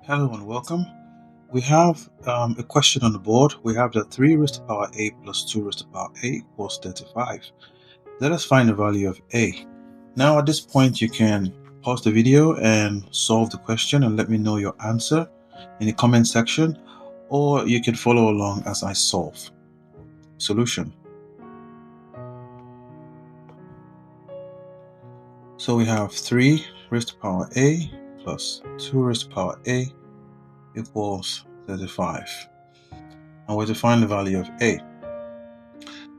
Hello and welcome. We have a question on the board. We have that 3 raised to the power a plus 2 raised to the power a equals 35. Let us find the value of a. Now at this point you can pause the video and solve the question and let me know your answer in the comment section, or you can follow along as I solve. Solution. So we have 3 raised to the power a plus 2 raised to the power a equals 35. And we're to find the value of a.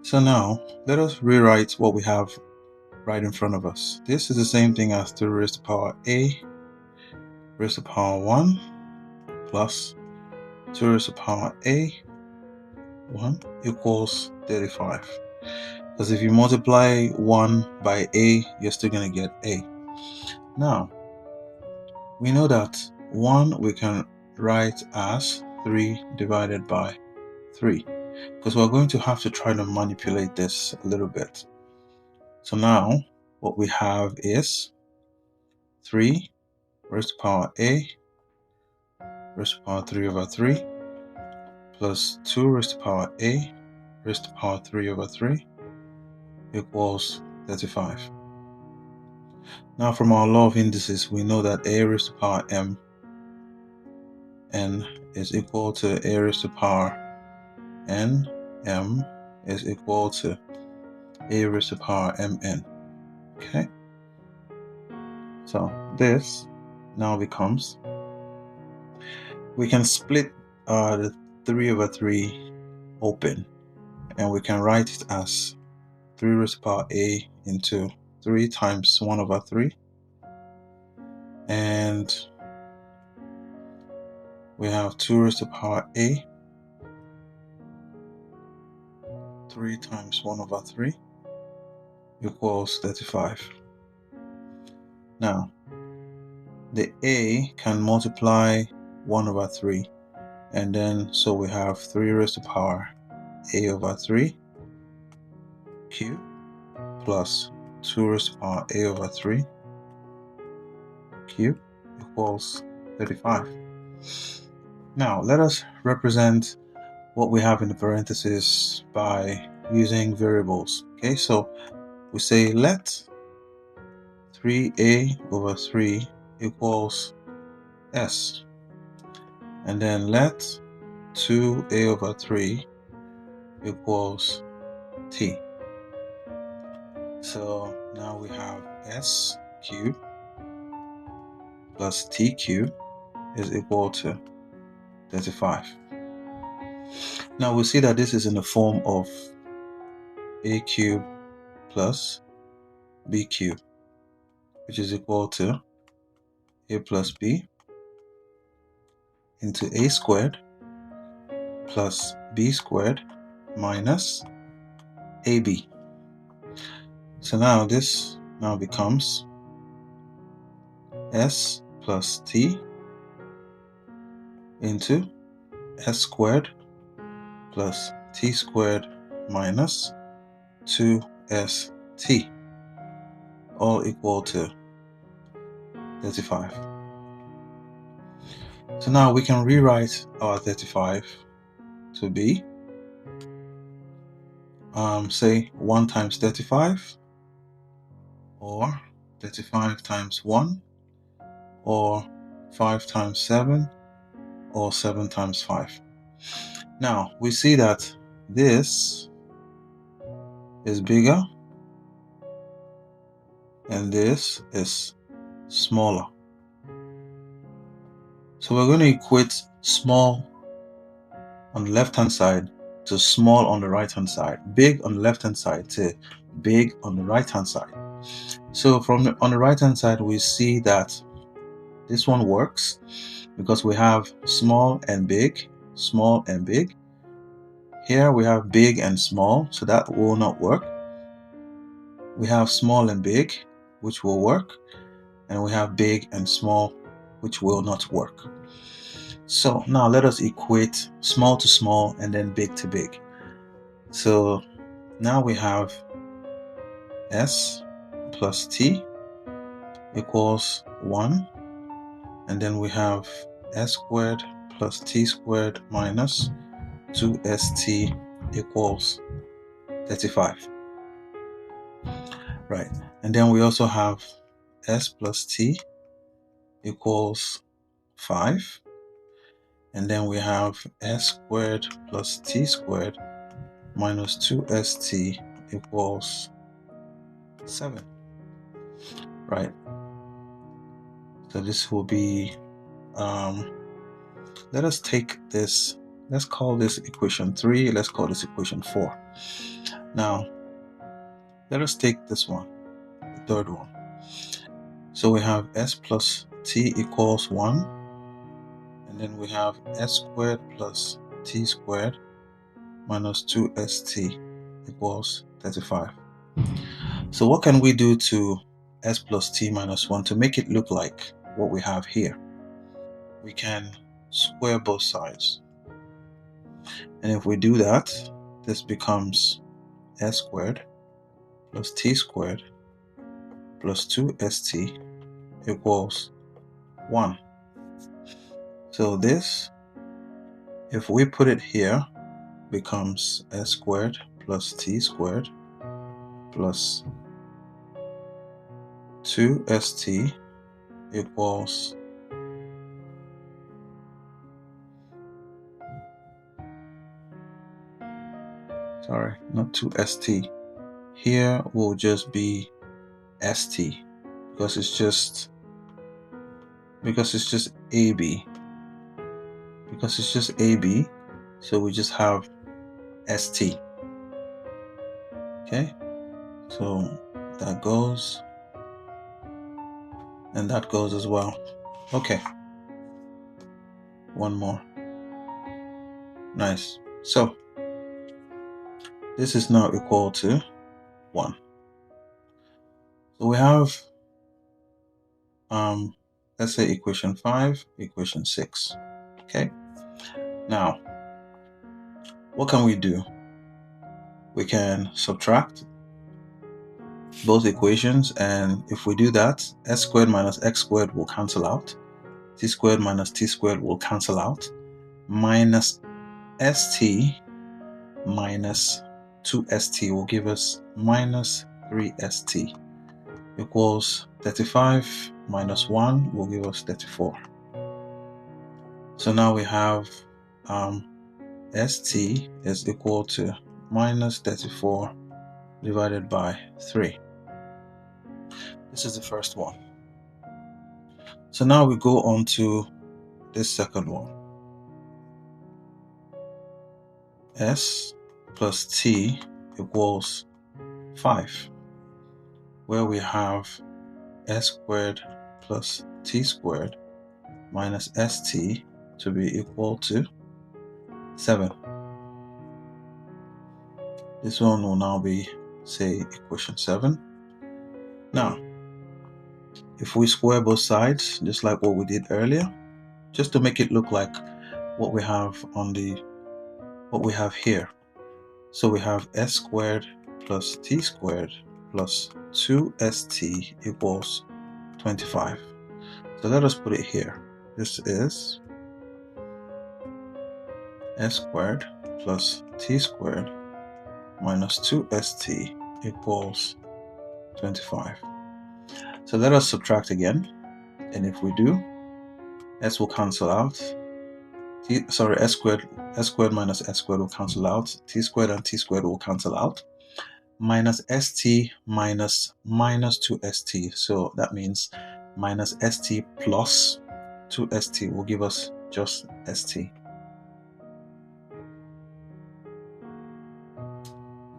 So now let us rewrite what we have right in front of us. This is the same thing as 3 raised to the power a raised to the power 1 plus 2 raised to the power a 1 equals 35. Because if you multiply 1 by a, you're still going to get a. Now, we know that 1 we can write as 3 divided by 3. Because we're going to have to try to manipulate this a little bit. So now, what we have is 3 raised to the power a raised to the power 3 over 3 plus 2 raised to the power a raised to the power 3 over 3 equals 35. Now from our law of indices, we know that a raised to the power n is equal to a raised to the power n m is equal to a raised to the power mn. Okay, so this now becomes, we can split the 3 over 3 open and we can write it as 3 raised to the power a into 3 times 1 over 3, and we have 2 raised to the power a 3 times 1 over 3 equals 35. Now the a can multiply 1 over 3, and then so we have 3 raised to the power a over 3 cube plus 2 raised to the power a over 3 cube equals 35. Now let us represent what we have in the parentheses by using variables. Okay, so we say let 3a over 3 equals s, and then let 2a over 3 equals t. So now we have s cubed plus t cubed is equal to 35. Now we see that this is in the form of a cubed plus b cubed, which is equal to a plus b into a squared plus b squared minus ab. So now this now becomes s plus t into s squared plus t squared minus 2st, all equal to 35. So now we can rewrite our 35 to be say 1 times 35, or 35 times 1, or 5 times 7, or 7 times 5. Now we see that this is bigger and this is smaller. So we're going to equate small on the left hand side to small on the right hand side, big on the left hand side to big on the right hand side. So on the right hand side we see that this one works because we have small and big, small and big. Here we have big and small, so that will not work. We have small and big, which will work, and we have big and small, which will not work. So now let us equate small to small and then big to big. So now we have s plus t equals 1, and then we have s squared plus t squared minus 2st equals 35. Right, and then we also have s plus t equals 5, and then we have s squared plus t squared minus 2st equals 7. Right, so this will be let us take this, let's call this equation 3, let's call this equation 4. Now let us take this one, the third one. So we have s plus t equals 1, and then we have s squared plus t squared minus 2st equals 35. So what can we do to s plus t minus 1 to make it look like what we have here? We can square both sides. And if we do that, this becomes s squared plus t squared plus 2st equals 1. So this, if we put it here, becomes s squared plus t squared plus 2st equals not 2st. Here will just be st because it's just AB. Because it's just AB, so we just have st. Okay, so that goes and that goes as well. Okay, one more. Nice. So this is now equal to 1. So we have let's say equation 5, equation 6. Okay, now what can we do? We can subtract both equations, and if we do that, s squared minus x squared will cancel out, t squared minus t squared will cancel out, minus st minus 2st will give us minus 3st equals 35 minus 1 will give us 34. So now we have st is equal to minus 34 divided by 3. This is the first one. So now we go on to this second one. S plus t equals 5, where we have s squared plus t squared minus st to be equal to 7. This one will now be, say, equation 7. Now, if we square both sides, just like what we did earlier, just to make it look like what we have on what we have here. So we have s squared plus t squared plus 2st equals 25. So let us put it here. This is s squared plus t squared minus 2st equals 25. So let us subtract again, and if we do, s will cancel out. S squared minus s squared will cancel out. T squared and t squared will cancel out. Minus st minus 2st. So that means minus st plus 2st will give us just st.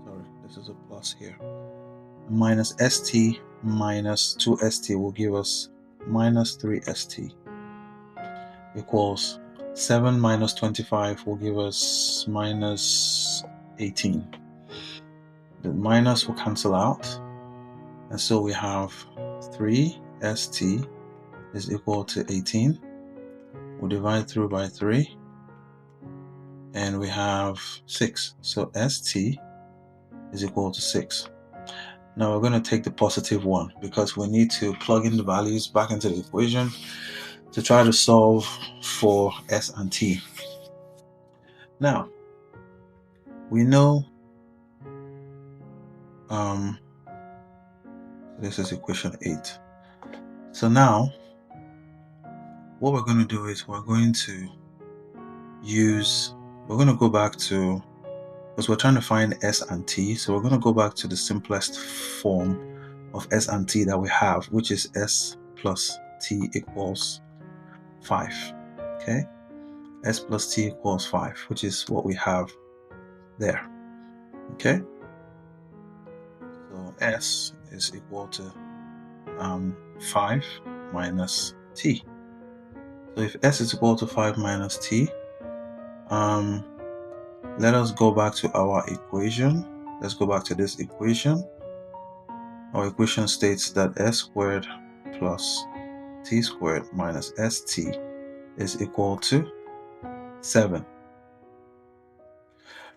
Sorry, this is a plus here. Minus st minus 2st will give us minus 3st equals 7 minus 25 will give us minus 18. The minus will cancel out, and so we have 3st is equal to 18. We'll divide through by 3, and we have 6. So st is equal to 6. Now we're going to take the positive one because we need to plug in the values back into the equation. to try to solve for s and t. Now, we know this is equation 8. So now, what we're going to do is we're going to go back to, because we're trying to find s and t, so we're going to go back to the simplest form of s and t that we have, which is s plus t equals 5. Okay, s plus t equals 5, which is what we have there. Okay, so s is equal to 5 minus t. So if s is equal to 5 minus t, let us go back to our equation. Let's go back to this equation. Our equation states that s squared plus t squared minus st is equal to 7.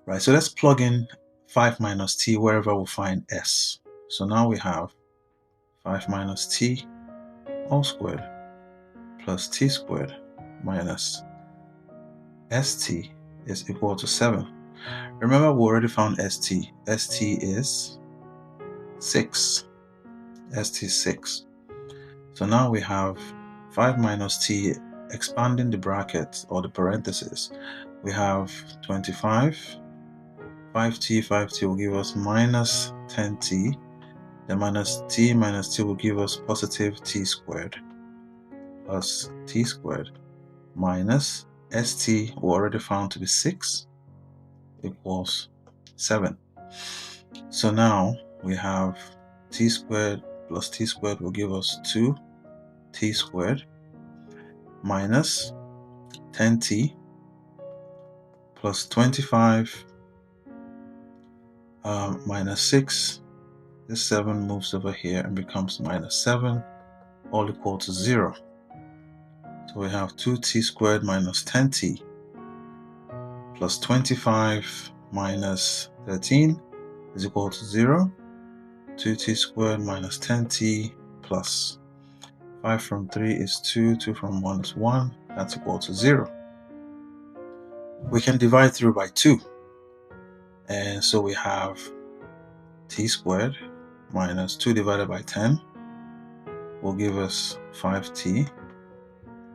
Right, so let's plug in 5 minus t wherever we find s. So now we have 5 minus t all squared plus t squared minus st is equal to 7. Remember, we already found st. st is 6. st is 6. So now we have 5 minus t, expanding the bracket or the parentheses. We have 25. 5t will give us minus 10t. The minus t will give us positive t squared plus t squared minus st, we already found to be 6, equals 7. So now we have t squared plus t squared will give us 2t squared minus 10t plus 25 minus 6. This 7 moves over here and becomes minus 7, all equal to 0. So we have 2t squared minus 10t plus 25 minus 13 is equal to 0. 2t squared minus 10t plus 5 from 3 is 2, 2 from 1 is 1, that's equal to 0. We can divide through by 2. And so we have t squared minus 2 divided by 10 will give us 5t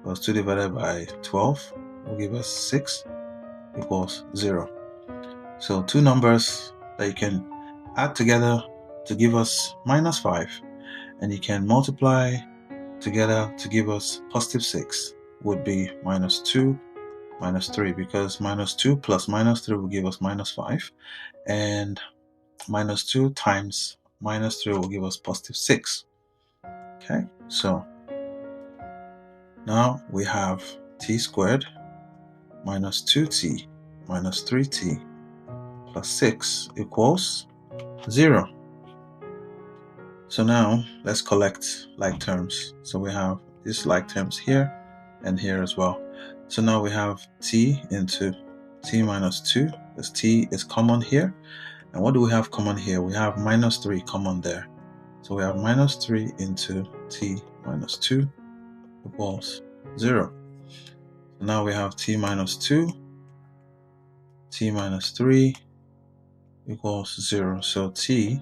plus 2 divided by 12 will give us 6 equals 0. So two numbers that you can add together to give us minus 5, and you can multiply together to give us positive 6 would be minus 2, minus 3, because minus 2 plus minus 3 will give us minus 5, and minus 2 times minus 3 will give us positive 6. Okay, so now we have t squared minus 2t minus 3t plus 6 equals 0. So now let's collect like terms. So we have these like terms here and here as well. So now we have t into t minus 2, because t is common here. And what do we have common here? We have minus 3 common there. So we have minus 3 into t minus 2 equals 0. So now we have t minus 2, t minus 3 equals 0. So t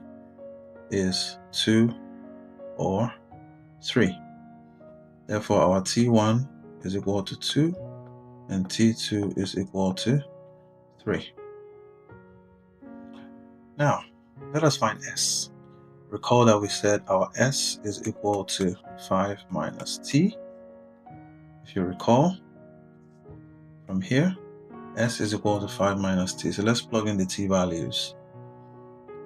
is 2 or 3. Therefore, our t1 is equal to 2 and t2 is equal to 3. Now, let us find s. Recall that we said our s is equal to 5 minus t. If you recall from here, s is equal to 5 minus t. So let's plug in the t values.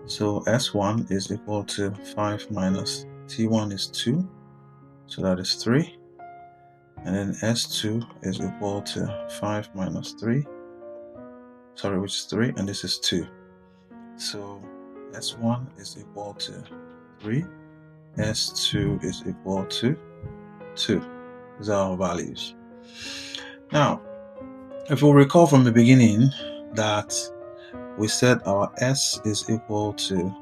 So s1 is equal to 5 minus t1 is 2, so that is 3. And then s2 is equal to 5 minus 3, which is 3, and this is 2. So s1 is equal to 3, s2 is equal to 2. These are our values. Now, if we recall from the beginning that we said our s is equal to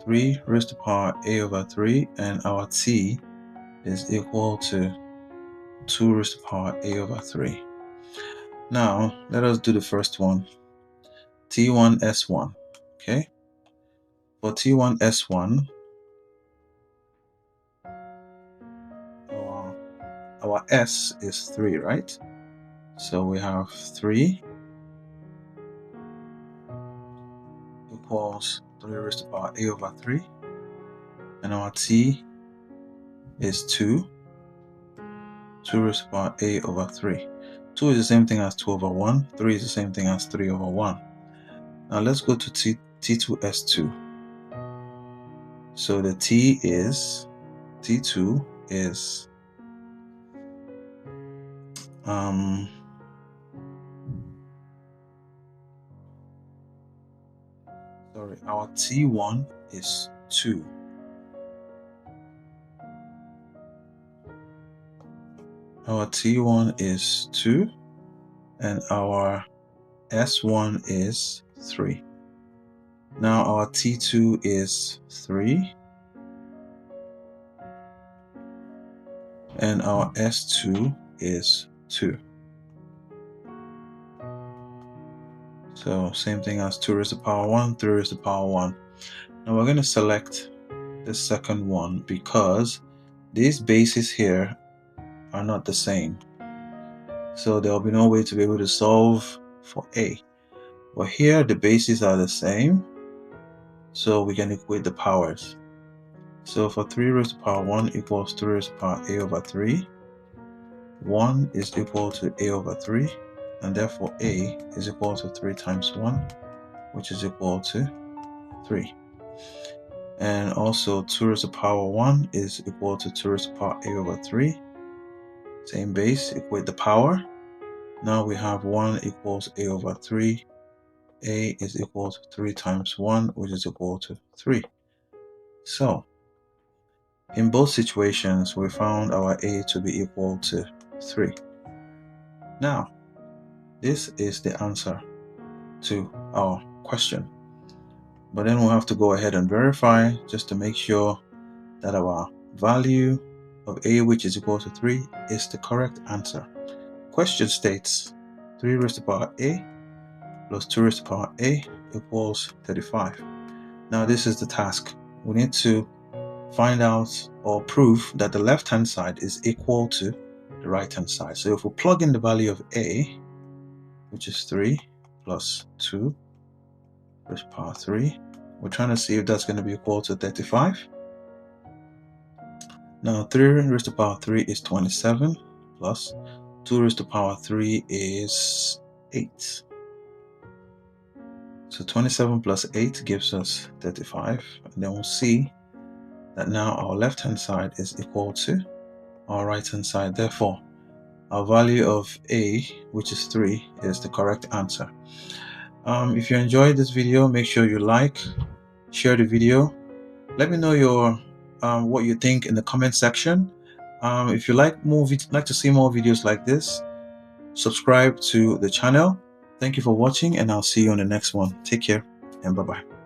3 raised to the power a over 3, and our t is equal to 2 raised to the power a over 3. Now let us do the first one, T1 S1. Okay, for T1 S1, our S is 3, right? So we have 3 equals 3 raised to the power a over 3, and our T is 2 raised to the power a over 3. 2 is the same thing as 2 over 1, 3 is the same thing as 3 over 1. Now let's go to T2 S2. So the T2 is our T1 is 2. Our T1 is 2 and our S1 is 3. Now our T2 is 3 and our S2 is 2. So same thing as 2 raised to the power 1, 3 raised to the power 1. Now we're going to select the second one because these bases here are not the same. So there will be no way to be able to solve for A. But here the bases are the same, so we can equate the powers. So for 3 raised to the power 1 equals 3 raised to the power a over 3. 1 is equal to a over 3, and therefore a is equal to 3 times 1, which is equal to 3. And also 2 raised to the power 1 is equal to 2 raised to the power a over 3. Same base, equate the power. Now we have 1 equals a over 3. A is equal to 3 times 1, which is equal to 3. So in both situations, we found our a to be equal to 3. Now, this is the answer to our question. But then we'll have to go ahead and verify just to make sure that our value of a, which is equal to 3, is the correct answer. Question states 3 raised to the power a plus 2 raised to the power a equals 35. Now this is the task. We need to find out or prove that the left hand side is equal to the right hand side. So if we plug in the value of a, which is 3 plus 2 raised to the power 3, we're trying to see if that's going to be equal to 35. Now 3 raised to the power 3 is 27 plus 2 raised to the power 3 is 8. So 27 plus 8 gives us 35. And then we'll see that now our left hand side is equal to our right hand side. Therefore, our value of a, which is 3, is the correct answer. If you enjoyed this video, make sure you like, share the video. Let me know your what you think in the comment section. If you like to see more videos like this, subscribe to the channel. Thank you for watching, and I'll see you on the next one. Take care and bye-bye.